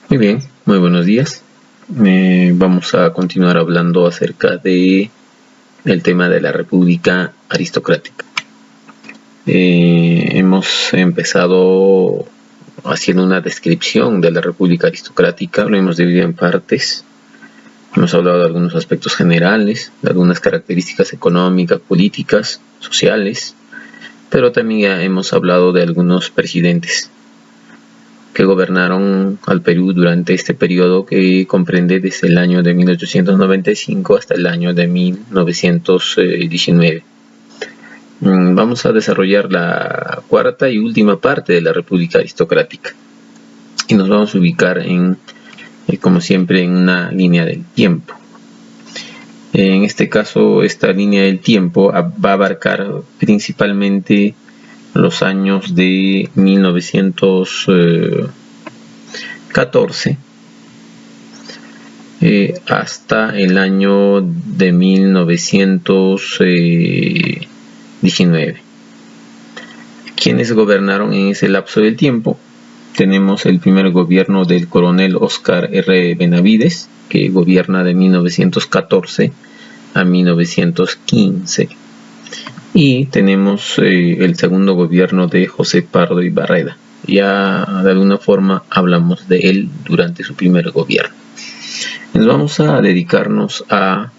Muy bien, muy buenos días. Vamos a continuar hablando acerca del tema de la República Aristocrática. Hemos empezado haciendo una descripción de la República Aristocrática, lo hemos dividido en partes. Hemos hablado de algunos aspectos generales, de algunas características económicas, políticas, sociales, pero también ya hemos hablado de algunos presidentes que gobernaron al Perú durante este periodo que comprende desde el año de 1895 hasta el año de 1919. Vamos a desarrollar la cuarta y última parte de la República Aristocrática y nos vamos a ubicar como siempre, en una línea del tiempo. En este caso, esta línea del tiempo va a abarcar principalmente los años de 1914 hasta el año de 1919. ¿Quiénes gobernaron en ese lapso del tiempo? Tenemos el primer gobierno del coronel Óscar R. Benavides, que gobierna de 1914 a 1915. Y tenemos el segundo gobierno de José Pardo y Barreda. Ya de alguna forma hablamos de él durante su primer gobierno. Nos vamos a dedicarnos a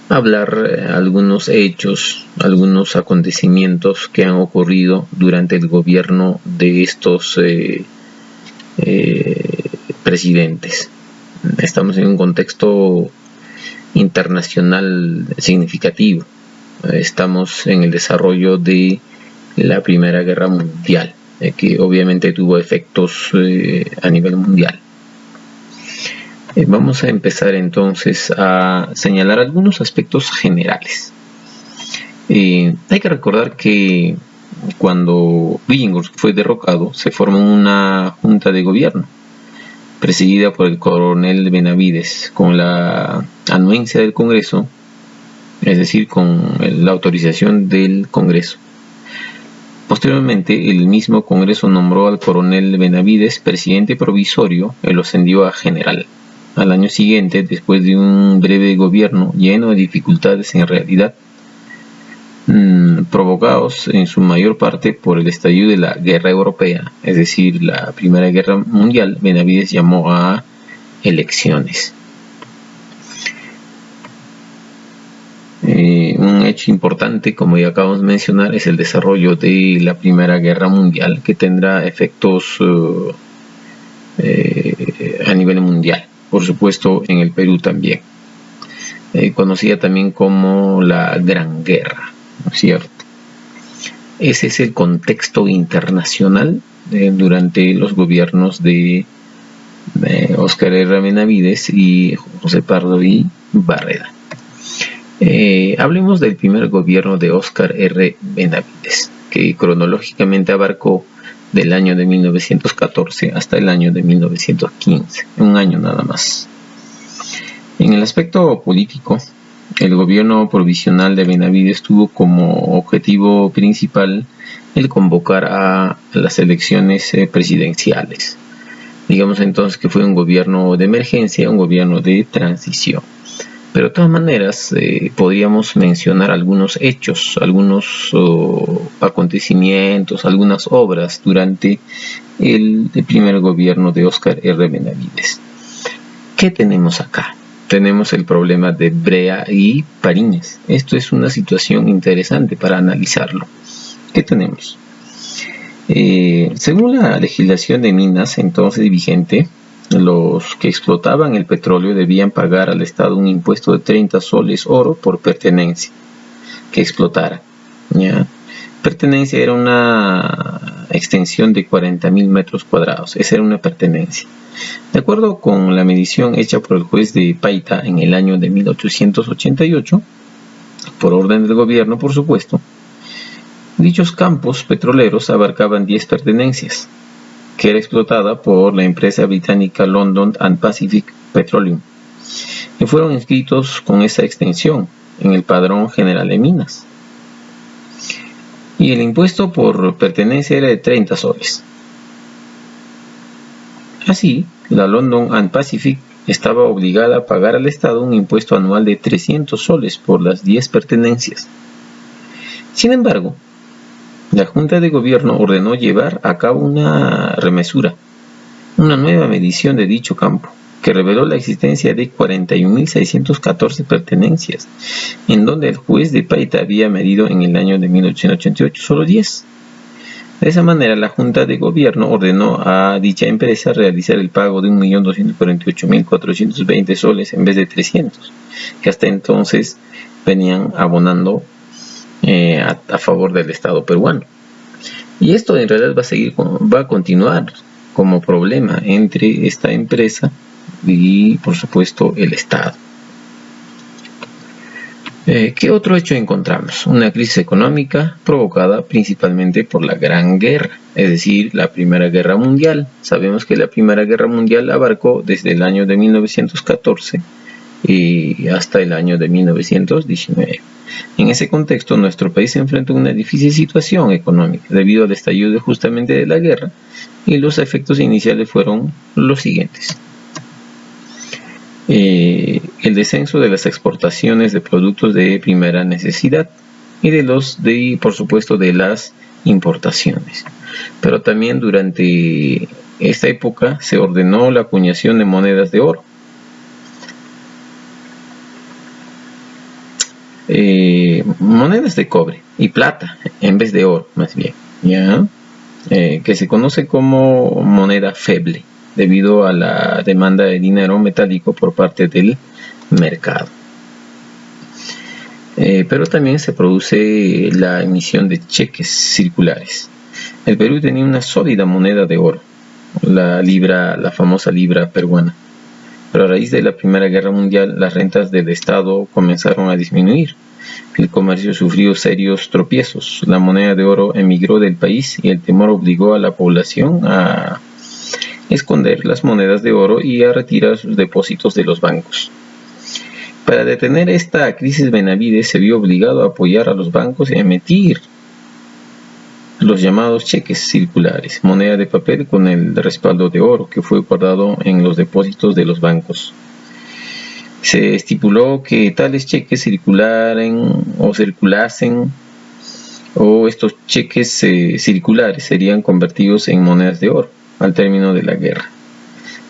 hablar algunos hechos, algunos acontecimientos que han ocurrido durante el gobierno de estos presidentes. Estamos en un contexto internacional significativo. Estamos en el desarrollo de la Primera Guerra Mundial, que obviamente tuvo efectos a nivel mundial. Vamos a empezar entonces a señalar algunos aspectos generales. Hay que recordar que cuando Billinghurst fue derrocado, se formó una junta de gobierno presidida por el coronel Benavides, con la anuencia del Congreso, es decir, con la autorización del Congreso. Posteriormente, el mismo Congreso nombró al coronel Benavides presidente provisorio y lo ascendió a general. Al año siguiente, después de un breve gobierno lleno de dificultades en realidad, provocados en su mayor parte por el estallido de la Guerra Europea, es decir, la Primera Guerra Mundial, Benavides llamó a elecciones. Un hecho importante, como ya acabamos de mencionar, es el desarrollo de la Primera Guerra Mundial, que tendrá efectos a nivel mundial, por supuesto en el Perú también, conocida también como la Gran Guerra, ¿no es cierto? Ese es el contexto internacional durante los gobiernos de Óscar R. Benavides y José Pardo y Barreda. Hablemos del primer gobierno de Óscar R. Benavides, que cronológicamente abarcó del año de 1914 hasta el año de 1915, un año nada más. En el aspecto político, el gobierno provisional de Benavides tuvo como objetivo principal el convocar a las elecciones presidenciales. Digamos entonces que fue un gobierno de emergencia, un gobierno de transición. Pero de todas maneras podríamos mencionar algunos hechos, algunos acontecimientos, algunas obras durante el primer gobierno de Óscar R. Benavides. ¿Qué tenemos acá? Tenemos el problema de Brea y Pariñas. Esto es una situación interesante para analizarlo. ¿Qué tenemos? Según la legislación de minas entonces vigente, los que explotaban el petróleo debían pagar al Estado un impuesto de 30 soles oro por pertenencia que explotara, ¿ya? Pertenencia era una extensión de 40.000 metros cuadrados. Esa era una pertenencia. De acuerdo con la medición hecha por el juez de Paita en el año de 1888, por orden del gobierno, por supuesto, dichos campos petroleros abarcaban 10 pertenencias, que era explotada por la empresa británica London and Pacific Petroleum, que fueron inscritos con esa extensión en el Padrón General de Minas. Y el impuesto por pertenencia era de 30 soles. Así, la London and Pacific estaba obligada a pagar al Estado un impuesto anual de 300 soles por las 10 pertenencias. Sin embargo, la Junta de Gobierno ordenó llevar a cabo una remesura, una nueva medición de dicho campo, que reveló la existencia de 41.614 pertenencias, en donde el juez de Paita había medido en el año de 1888 solo 10. De esa manera, la Junta de Gobierno ordenó a dicha empresa realizar el pago de 1.248.420 soles en vez de 300, que hasta entonces venían abonando a favor del Estado peruano. Y esto en realidad va a continuar como problema entre esta empresa y, por supuesto, el Estado. ¿Qué otro hecho encontramos? Una crisis económica provocada principalmente por la Gran Guerra, es decir, la Primera Guerra Mundial. Sabemos que la Primera Guerra Mundial abarcó desde el año de 1914 y hasta el año de 1919. En ese contexto, nuestro país se enfrentó a una difícil situación económica debido al estallido justamente de la guerra, y los efectos iniciales fueron los siguientes. El descenso de las exportaciones de productos de primera necesidad y por supuesto de las importaciones. Pero también durante esta época se ordenó la acuñación de monedas de oro. Monedas de cobre y plata en vez de oro, más bien, ¿ya? Que se conoce como moneda feble, debido a la demanda de dinero metálico por parte del mercado. Pero también se produce la emisión de cheques circulares. El Perú tenía una sólida moneda de oro, la famosa libra peruana. Pero a raíz de la Primera Guerra Mundial, las rentas del Estado comenzaron a disminuir. El comercio sufrió serios tropiezos. La moneda de oro emigró del país y el temor obligó a la población a esconder las monedas de oro y a retirar sus depósitos de los bancos. Para detener esta crisis, Benavides se vio obligado a apoyar a los bancos y a emitir los llamados cheques circulares, moneda de papel con el respaldo de oro que fue guardado en los depósitos de los bancos. Se estipuló que tales cheques circulasen o estos cheques circulares serían convertidos en monedas de oro al término de la guerra.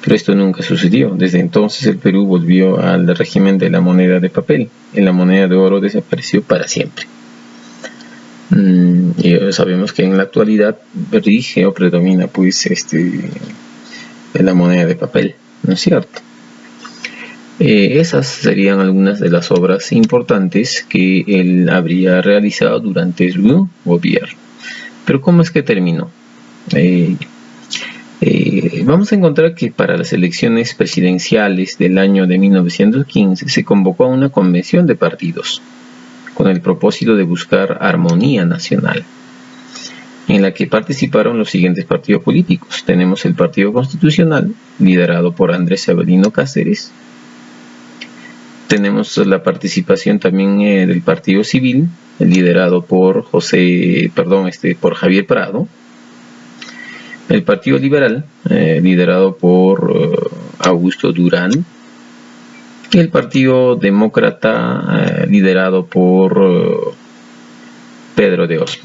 Pero esto nunca sucedió. Desde entonces el Perú volvió al régimen de la moneda de papel y la moneda de oro desapareció para siempre. Y sabemos que en la actualidad rige o predomina pues la moneda de papel, ¿no es cierto? Esas serían algunas de las obras importantes que él habría realizado durante su gobierno. Pero ¿cómo es que terminó? Vamos a encontrar que para las elecciones presidenciales del año de 1915 se convocó a una convención de partidos con el propósito de buscar armonía nacional, en la que participaron los siguientes partidos políticos. Tenemos el Partido Constitucional, liderado por Andrés Avelino Cáceres. Tenemos la participación también del Partido Civil, liderado por por Javier Prado. El Partido Liberal, liderado por Augusto Durán. Y el Partido Demócrata, liderado por Pedro de Osma.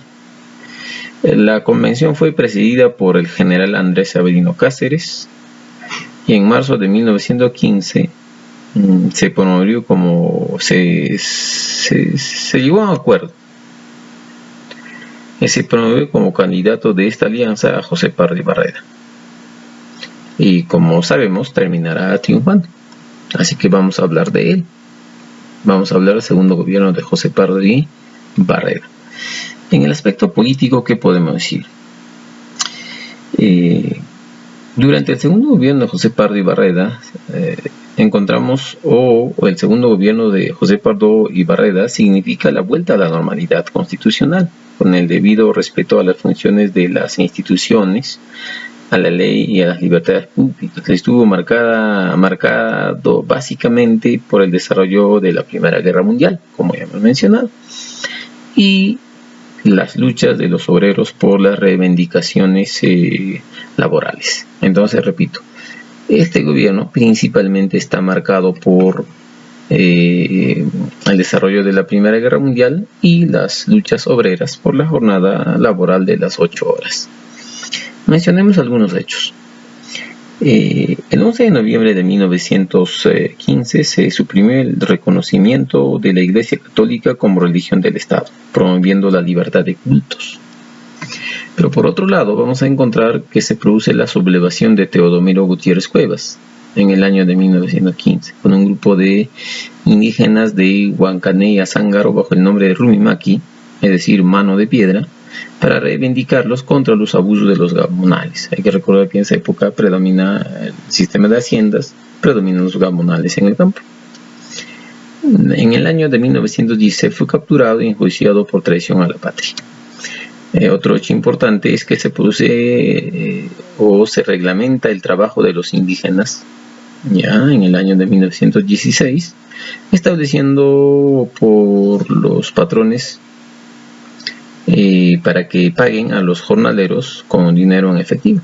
La convención fue presidida por el general Andrés Avelino Cáceres y en marzo de 1915 se promovió se llegó a un acuerdo. Se promovió como candidato de esta alianza a José Pardo y Barreda. Y como sabemos, terminará triunfando. Así que vamos a hablar de él. Vamos a hablar del segundo gobierno de José Pardo y Barreda. En el aspecto político, ¿qué podemos decir? Durante el segundo gobierno de José Pardo y Barreda, encontramos, el segundo gobierno de José Pardo y Barreda significa la vuelta a la normalidad constitucional, con el debido respeto a las funciones de las instituciones, a la ley y a las libertades públicas. Estuvo marcado básicamente por el desarrollo de la Primera Guerra Mundial, como ya hemos mencionado, y las luchas de los obreros por las reivindicaciones laborales. Entonces, repito, Este gobierno principalmente está marcado por el desarrollo de la Primera Guerra Mundial y las luchas obreras por la jornada laboral de las 8 horas. Mencionemos algunos hechos. El 11 de noviembre de 1915 se suprimió el reconocimiento de la Iglesia Católica como religión del Estado, promoviendo la libertad de cultos. Pero por otro lado, vamos a encontrar que se produce la sublevación de Teodomiro Gutiérrez Cuevas en el año de 1915, con un grupo de indígenas de Huancané y Azángaro bajo el nombre de Rumimaki, es decir, mano de piedra, para reivindicarlos contra los abusos de los gamonales. Hay que recordar que en esa época predomina el sistema de haciendas, predominan los gamonales en el campo. En el año de 1916 fue capturado y enjuiciado por traición a la patria. Otro hecho importante es que se produce o se reglamenta el trabajo de los indígenas ya en el año de 1916, estableciendo por los patrones para que paguen a los jornaleros con dinero en efectivo.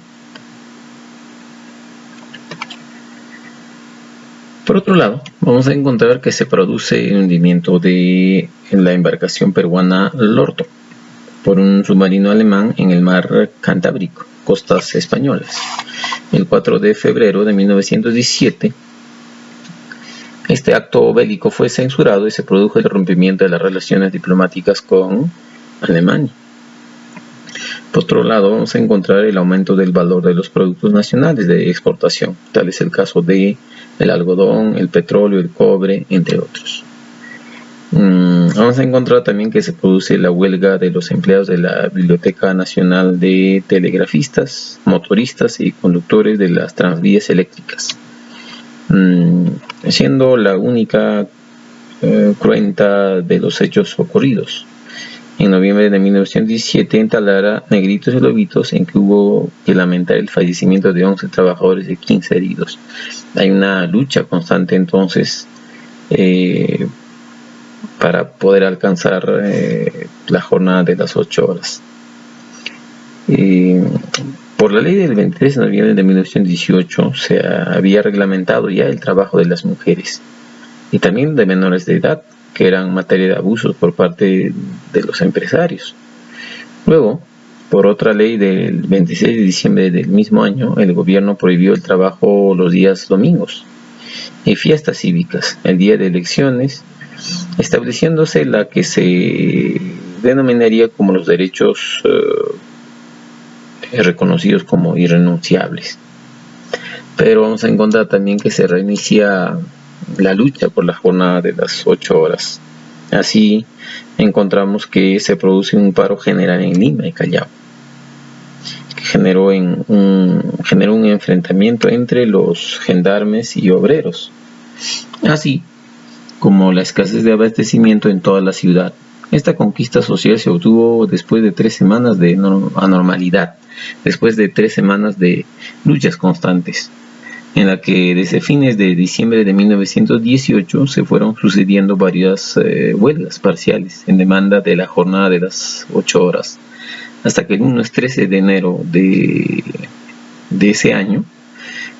Por otro lado, vamos a encontrar que se produce el hundimiento de la embarcación peruana Lorto por un submarino alemán en el mar Cantábrico, costas españolas. El 4 de febrero de 1917, este acto bélico fue censurado y se produjo el rompimiento de las relaciones diplomáticas con Alemania. Por otro lado, vamos a encontrar el aumento del valor de los productos nacionales de exportación, tal es el caso de el algodón, el petróleo, el cobre, entre otros. Vamos a encontrar también que se produce la huelga de los empleados de la Biblioteca Nacional de Telegrafistas, motoristas y conductores de las tranvías eléctricas, siendo la única cruenta de los hechos ocurridos. En noviembre de 1917 en Talara, Negritos y Lobitos, en que hubo que lamentar el fallecimiento de 11 trabajadores y 15 heridos. Hay una lucha constante entonces para poder alcanzar la jornada de las 8 horas. Por la ley del 23 de noviembre de 1918 se había reglamentado ya el trabajo de las mujeres y también de menores de edad, que eran materia de abusos por parte de los empresarios. Luego, por otra ley del 26 de diciembre del mismo año, el gobierno prohibió el trabajo los días domingos y fiestas cívicas, el día de elecciones, estableciéndose la que se denominaría como los derechos reconocidos como irrenunciables. Pero vamos a encontrar también que se reinicia la lucha por la jornada de las 8 horas. Así encontramos que se produce un paro general en Lima y Callao, que generó un enfrentamiento entre los gendarmes y obreros, así como la escasez de abastecimiento en toda la ciudad. Esta conquista social se obtuvo después de 3 semanas de anormalidad, después de 3 semanas de luchas constantes, en la que desde fines de diciembre de 1918 se fueron sucediendo varias huelgas parciales en demanda de la jornada de las 8 horas, hasta que el lunes 13 de enero de ese año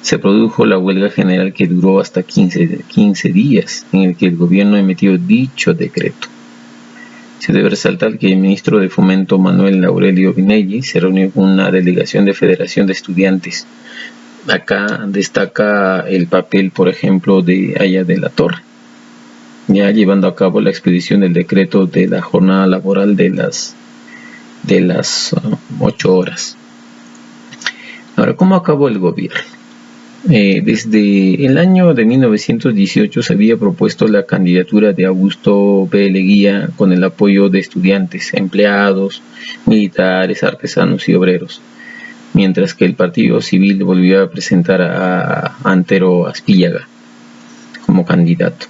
se produjo la huelga general que duró hasta 15 días, en el que el gobierno emitió dicho decreto. Se debe resaltar que el ministro de Fomento Manuel Aurelio Vinelli se reunió con una delegación de Federación de Estudiantes. Acá destaca el papel, por ejemplo, de Aya de la Torre, ya llevando a cabo la expedición del decreto de la jornada laboral de las 8 horas. Ahora, ¿cómo acabó el gobierno? Desde el año de 1918 se había propuesto la candidatura de Augusto B. Leguía con el apoyo de estudiantes, empleados, militares, artesanos y obreros, mientras que el Partido Civil volvió a presentar a Antero Aspíllaga como candidato.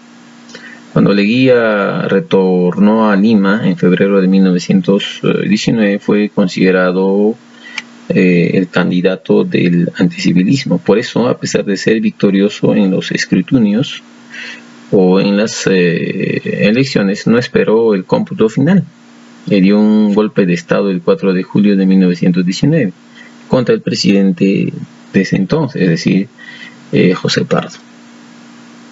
Cuando Leguía retornó a Lima en febrero de 1919 fue considerado el candidato del anticivilismo. Por eso, a pesar de ser victorioso en los escrutinios o en las elecciones, no esperó el cómputo final. Le dio un golpe de estado el 4 de julio de 1919 contra el presidente de ese entonces, es decir, José Pardo.